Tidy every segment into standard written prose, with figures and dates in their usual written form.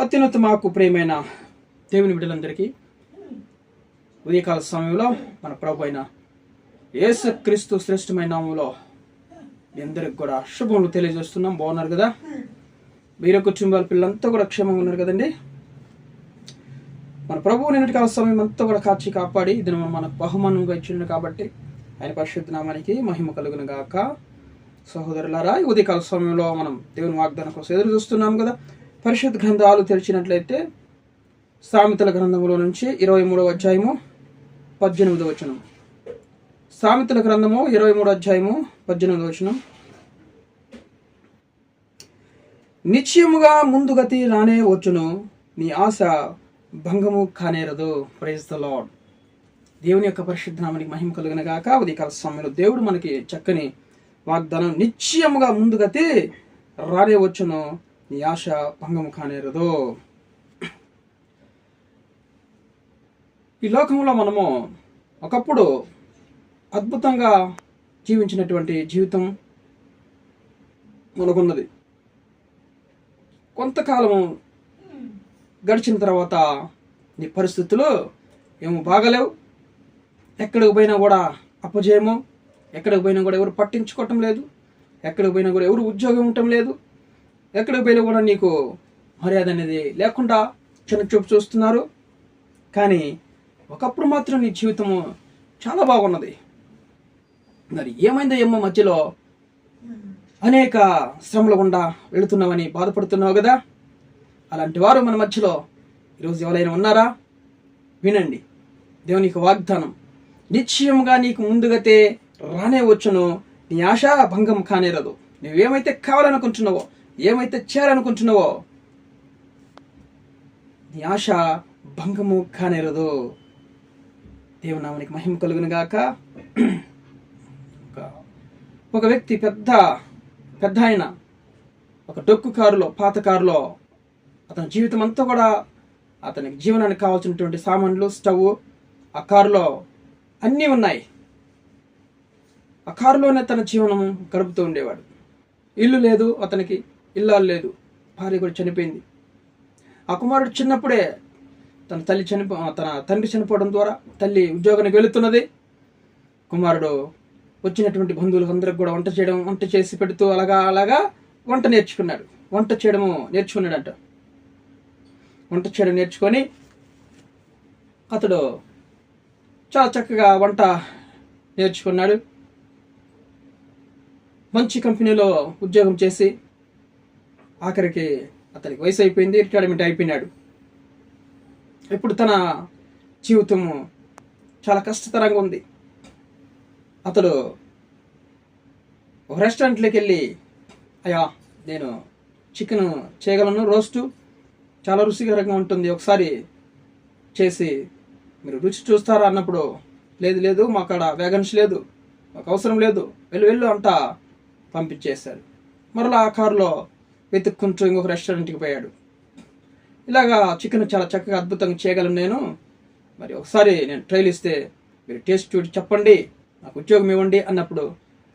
అత్యున్నతమాకు ప్రియమైన దేవుని బిడ్డలందరికీ ఉదయకాల సమయంలో మన ప్రభు అయిన యేసుక్రీస్తు శ్రేష్టమైన నామములో మీ అందరికి కూడా శుభములు తెలియజేస్తున్నాం. బాగున్నారు కదా? వీర కుటుంబాల పిల్లలంతా కూడా క్షేమంగా ఉన్నారు కదండి? మన ప్రభువు నిన్నటి కాల సమయం అంతా కూడా కాచి కాపాడి ఇది మనకు బహుమానంగా ఇచ్చిండు కాబట్టి ఆయన పరిశుద్ధ నామానికి మహిమ కలుగును గాక. సహోదరులారా, ఈ ఉదయకాల సమయంలో మనం దేవుని వాగ్దానం కోసం ఎదురు చూస్తున్నాం కదా. పరిశుద్ధ గ్రంథాలు తెరిచినట్లయితే సామెతల గ్రంథములో నుంచి 23వ అధ్యాయము 18వ వచనం. సామెతల గ్రంథము 23వ అధ్యాయము 18వ వచనం. నిశ్చయముగా ముందుగతి రానే వచ్చును, నీ ఆశ భంగము కానేరదు. Praise the Lord. దేవుని యొక్క పరిశుద్ధ నామానికి మహిమ కలుగును గాక. ఉదయకాల సమయంలో దేవుడు మనకి చక్కని వాగ్దానం, నిశ్చయముగా ముందుగతి రానే వచ్చును, నీ ఆశ భంగము కానేరదు. ఈ లోకంలో మనము ఒకప్పుడు అద్భుతంగా జీవించినటువంటి జీవితం మనకున్నది. కొంతకాలము గడిచిన తర్వాత నీ పరిస్థితులు ఏమో బాగలేవు. ఎక్కడికి పోయినా కూడా అపజయము, ఎక్కడికి పోయినా కూడా ఎవరు పట్టించుకోవటం లేదు, ఎక్కడికి పోయినా కూడా ఎవరు ఉద్యోగం ఉండటం లేదు, ఎక్కడికి పోయినా కూడా నీకు మర్యాద అనేది లేకుండా చిన్న చూపు చూస్తున్నారు. కానీ ఒకప్పుడు మాత్రం నీ జీవితము చాలా బాగున్నది. మరి ఏమైందో ఏమో, మధ్యలో అనేక శ్రమల గుండా వెళుతున్నావని బాధపడుతున్నావు కదా. అలాంటి వారు మన మధ్యలో ఈరోజు ఎవరైనా ఉన్నారా? వినండి దేవునికి వాగ్దానం, నిశ్చయంగా నీకు ముందుగతే రానే వచ్చును, నీ ఆశ భంగం కానేరదు. నువ్వేమైతే కావాలనుకుంటున్నావో, ఏమైతే చేయాలనుకుంటున్నావో, నీ ఆశ భంగము కానేరదు. దేవుని నామానికి మహిమ కలుగును గాక. ఒక వ్యక్తి పెద్ద ఆయన ఒక డొక్కు కారులో, పాత కారులో అతని జీవితం అంతా కూడా అతనికి జీవనానికి కావాల్సినటువంటి సామాన్లు, స్టవ్ ఆ కారులో అన్నీ ఉన్నాయి. ఆ కారులోనే తన జీవనం గడుపుతూ ఉండేవాడు. ఇల్లు లేదు అతనికి, ఇల్లాలు లేదు, భార్య కూడా చనిపోయింది. ఆ కుమారుడు చిన్నప్పుడే తన తండ్రి చనిపోవడం ద్వారా తల్లి ఉద్యోగానికి వెళుతున్నది. కుమారుడు వచ్చినటువంటి బంధువులకు అందరికి కూడా వంట చేసి పెడుతూ అలాగా వంట నేర్చుకున్నాడు. వంట చేయడం నేర్చుకొని అతడు చాలా చక్కగా వంట నేర్చుకున్నాడు. మంచి కంపెనీలో ఉద్యోగం చేసి ఆఖరికి అతనికి వయసు అయిపోయింది, రిటైర్మెంట్ అయిపోయినాడు. ఇప్పుడు తన జీవితము చాలా కష్టతరంగా ఉంది. అతడు ఒక రెస్టారెంట్లోకి వెళ్ళి, అయ్యా నేను చికెన్ చేయగలను, రోస్టు చాలా రుచికరంగా ఉంటుంది, ఒకసారి చేసి మీరు రుచి చూస్తారా అన్నప్పుడు, లేదు మాకు అక్కడ వ్యాగన్స్ లేదు, మాకు అవసరం లేదు, వెళ్ళు అంట పంపించేశారు. మరలా ఆ కారులో వెతుక్కుంటూ ఇంకొక రెస్టారెంట్కి పోయాడు. ఇలాగా చికెన్ చాలా చక్కగా అద్భుతంగా చేయగలను నేను, మరి ఒకసారి నేను ట్రైల్ ఇస్తే మీరు టేస్ట్ చూసి చెప్పండి, నాకు ఉద్యోగం ఇవ్వండి అన్నప్పుడు,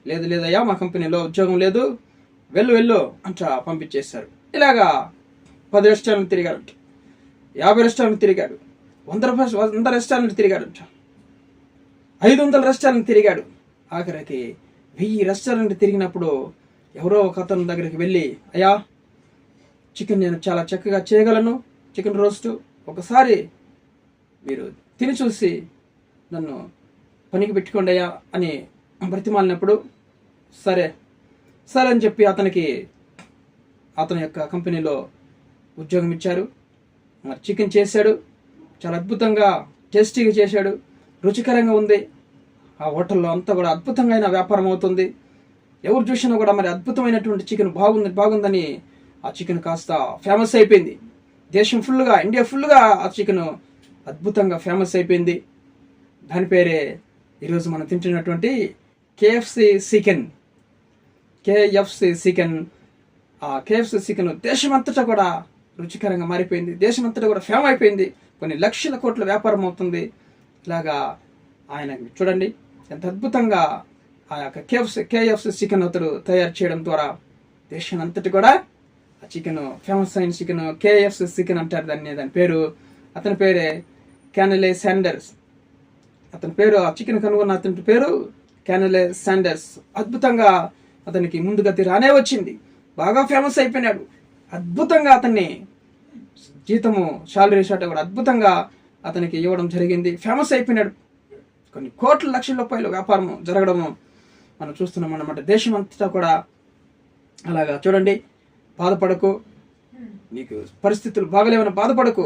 లేదయ్యా మా కంపెనీలో ఉద్యోగం లేదు, వెళ్ళు అంట పంపించేశారు. ఇలాగా 10 రెస్టారెంట్లు తిరిగాడంట, 50 రెస్టారెంట్లు తిరిగాడు, 100 రెస్టారెంట్లు తిరిగాడంట, 500 రెస్టారెంట్లు తిరిగాడు. ఆఖరికి 1000 రెస్టారెంట్లు తిరిగినప్పుడు ఎవరో ఒక అతని దగ్గరికి వెళ్ళి, అయ్యా చికెన్ నేను చాలా చక్కగా చేయగలను, చికెన్ రోస్టు, ఒకసారి మీరు తిని చూసి నన్ను పనికి పెట్టుకోండి అయ్యా అని బ్రతిమాలినప్పుడు, సరే అని చెప్పి అతనికి అతని యొక్క కంపెనీలో ఉద్యోగం ఇచ్చారు. మరి చికెన్ చేశాడు, చాలా అద్భుతంగా టేస్టీగా చేశాడు, రుచికరంగా ఉంది. ఆ హోటల్లో అంతా కూడా అద్భుతంగా వ్యాపారం అవుతుంది. ఎవరు చూసినా కూడా మరి అద్భుతమైనటువంటి చికెన్ బాగుందని ఆ చికెన్ కాస్త ఫేమస్ అయిపోయింది. దేశం ఫుల్గా, ఇండియా ఫుల్గా ఆ చికెన్ అద్భుతంగా ఫేమస్ అయిపోయింది. దాని పేరే ఈరోజు మనం తింటున్నటువంటి కేఎఫ్సి చికెన్. ఆ కేఎఫ్సి చికెన్ దేశమంతటా కూడా రుచికరంగా మారిపోయింది, దేశమంతటా కూడా ఫేమ్ అయిపోయింది, కొన్ని లక్షల కోట్ల వ్యాపారం అవుతుంది. ఇలాగా ఆయన చూడండి ఎంత అద్భుతంగా ఆ యొక్క కేఎఫ్సి చికెన్ అతడు తయారు చేయడం ద్వారా దేశం అంతటి కూడా ఆ చికెన్ ఫేమస్ అయిన చికెన్ KFC చికెన్ అంటారు దాని పేరు. అతని పేరే క్యానెలే శాండర్స్. అతని పేరు, ఆ చికెన్ కనుగొన్న అతని పేరు క్యానెలే శాండర్స్. అద్భుతంగా అతనికి ముందుగతి రానే వచ్చింది, బాగా ఫేమస్ అయిపోయినాడు. అద్భుతంగా అతన్ని జీతము శాలరీ షాట్ కూడా అద్భుతంగా అతనికి ఇవ్వడం జరిగింది. ఫేమస్ అయిపోయినాడు. కొన్ని కోట్ల లక్షల రూపాయలు వ్యాపారం జరగడము మనం చూస్తున్నాం అన్నమాట. దేశం అంతటా కూడా అలాగా. చూడండి, బాధపడకు. నీకు పరిస్థితులు బాగలేవని బాధపడకు.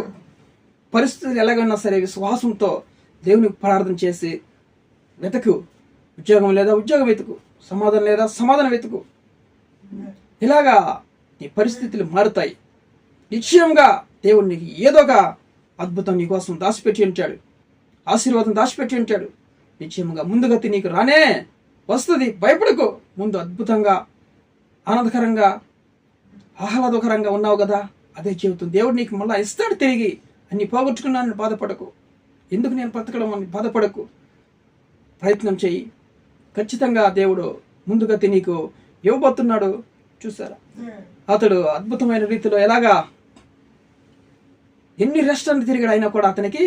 పరిస్థితులు ఎలాగైనా సరే విశ్వాసంతో దేవునికి ప్రార్థన చేసి వెతుకు. ఉద్యోగం లేదా ఉద్యోగం వెతుకు, సమాధానం లేదా సమాధానం వెతుకు. ఇలాగా నీ పరిస్థితులు మారుతాయి. నిశ్చయంగా దేవుడు నీకు ఏదో ఒక అద్భుతం నీ కోసం దాచిపెట్టి ఉంటాడు, ఆశీర్వాదం దాచిపెట్టి ఉంటాడు. నిశ్చయంగా ముందుగతి నీకు రానే వస్తుంది. భయపడకు. ముందు అద్భుతంగా, ఆనందకరంగా, ఆహ్లాదకరంగా ఉన్నావు కదా, అదే జీవితం దేవుడు నీకు మళ్ళీ ఇస్తాడు తిరిగి. అన్ని పోగొట్టుకున్నాను బాధపడకు. ఎందుకు నేను బ్రతకడం అని బాధపడకు. ప్రయత్నం చెయ్యి. ఖచ్చితంగా దేవుడు ముందుగతి నీకు ఇవ్వబోతున్నాడు. చూసారా, అతడు అద్భుతమైన రీతిలో ఎలాగా ఎన్ని రెస్టారెంట్ తిరిగాడు, అయినా కూడా అతనికి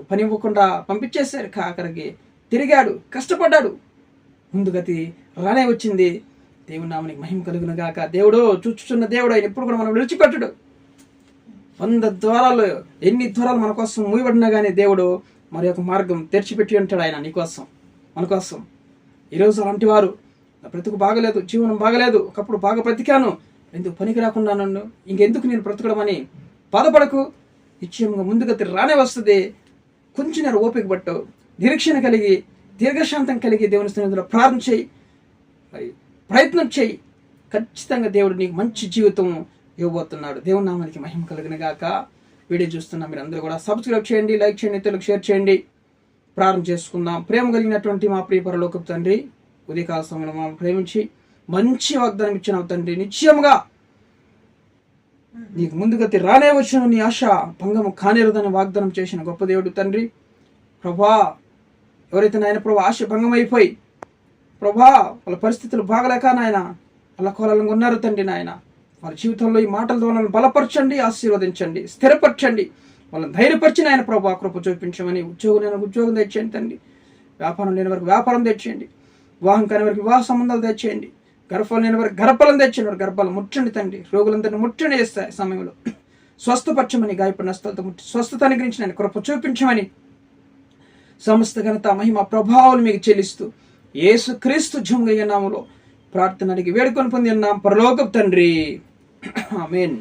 పని ఇవ్వకుండా పంపించేశారు. అక్కడికి తిరిగాడు, కష్టపడ్డాడు, ముందుగతి రానే వచ్చింది. దేవుని నామనికి మహిమ కలుగును గాక. దేవుడు చూచుచున్న దేవుడు, ఆయన ఎప్పుడు కూడా మనం విడిచిపెట్టడు. 100 ద్వారాలు, ఎన్ని ద్వారాలు మన కోసం మూయబడినా కానీ దేవుడు మరి ఒక మార్గం తెరిచిపెట్టి ఉంటాడు ఆయన నీకోసం, మన కోసం. ఈరోజు అలాంటి వారు, నా బ్రతుకు బాగలేదు, జీవనం బాగలేదు, ఒకప్పుడు బాగా బ్రతికాను, ఎందుకు పనికి రాకుండా నన్ను ఇంకెందుకు నేను బ్రతకడం అని బాధపడకు. నిశ్చయంగా ముందుగతి రానే వస్తుంది. కొంచెం నేను ఓపిక పట్టు, నిరీక్షణ కలిగి, దీర్ఘశాంతం కలిగి దేవుని సన్నిధిలో ప్రార్థన చేయి, మరి ప్రయత్నం చేయి. ఖచ్చితంగా దేవుడు నీకు మంచి జీవితం ఇవ్వబోతున్నాడు. దేవుని నామానికి మహిమ కలుగును గాక. వీడియో చూస్తున్నా మీరు అందరూ కూడా సబ్స్క్రైబ్ చేయండి, లైక్ చేయండి, ఇతరులకు షేర్ చేయండి. ప్రార్థన చేసుకుందాం. ప్రేమ కలిగినటువంటి మా ప్రియ పరలోకపు తండ్రి, ఉదయకాల సమయంలో మమ్మల్ని ప్రేమించి మంచి వాగ్దానం ఇచ్చిన తండ్రి, నిశ్చయంగా నీకు ముందుగతి రానే వచ్చిన నీ ఆశ భంగము కానేరదని వాగ్దానం చేసిన గొప్ప దేవుడు తండ్రి. ప్రభా, ఎవరైతే నాయన ప్రభా ఆశ భంగం అయిపోయి ప్రభా వాళ్ళ పరిస్థితులు బాగలేక నాయన అలా కోలంగా ఉన్నారు తండ్రి, నాయన వాళ్ళ జీవితంలో ఈ మాటల ద్వారా బలపరచండి, ఆశీర్వదించండి, స్థిరపరచండి, వాళ్ళని ధైర్యపరిచి నాయన ప్రభా కృప చూపించమని. ఉద్యోగం లేని ఉద్యోగం తెచ్చేయండి తండ్రి, వ్యాపారం లేని వరకు వ్యాపారం తెచ్చేయండి, వివాహం కాని వరకు వివాహ సంబంధాలు తెచ్చేయండి, గర్భం లేని వరకు గర్భాలను తెచ్చేయండి, వారి గర్భాలు ముట్టండి తండ్రి, రోగులందరినీ ముట్టండి చేస్తాయి సమయంలో స్వస్థపరచమని, గాయపడిన స్థలతో ముట్టి స్వస్థత అనుగ్రహించి ఆయన కృప చూపించమని, సమస్త ఘనత మహిమ ప్రభావాలు మీకు చెల్లిస్తూ యేసు క్రీస్తు జయనామములో ప్రార్థన అడిగి వేడుకొని పొంది ఉన్నాం పరలోకపు తండ్రి. ఆమేన్.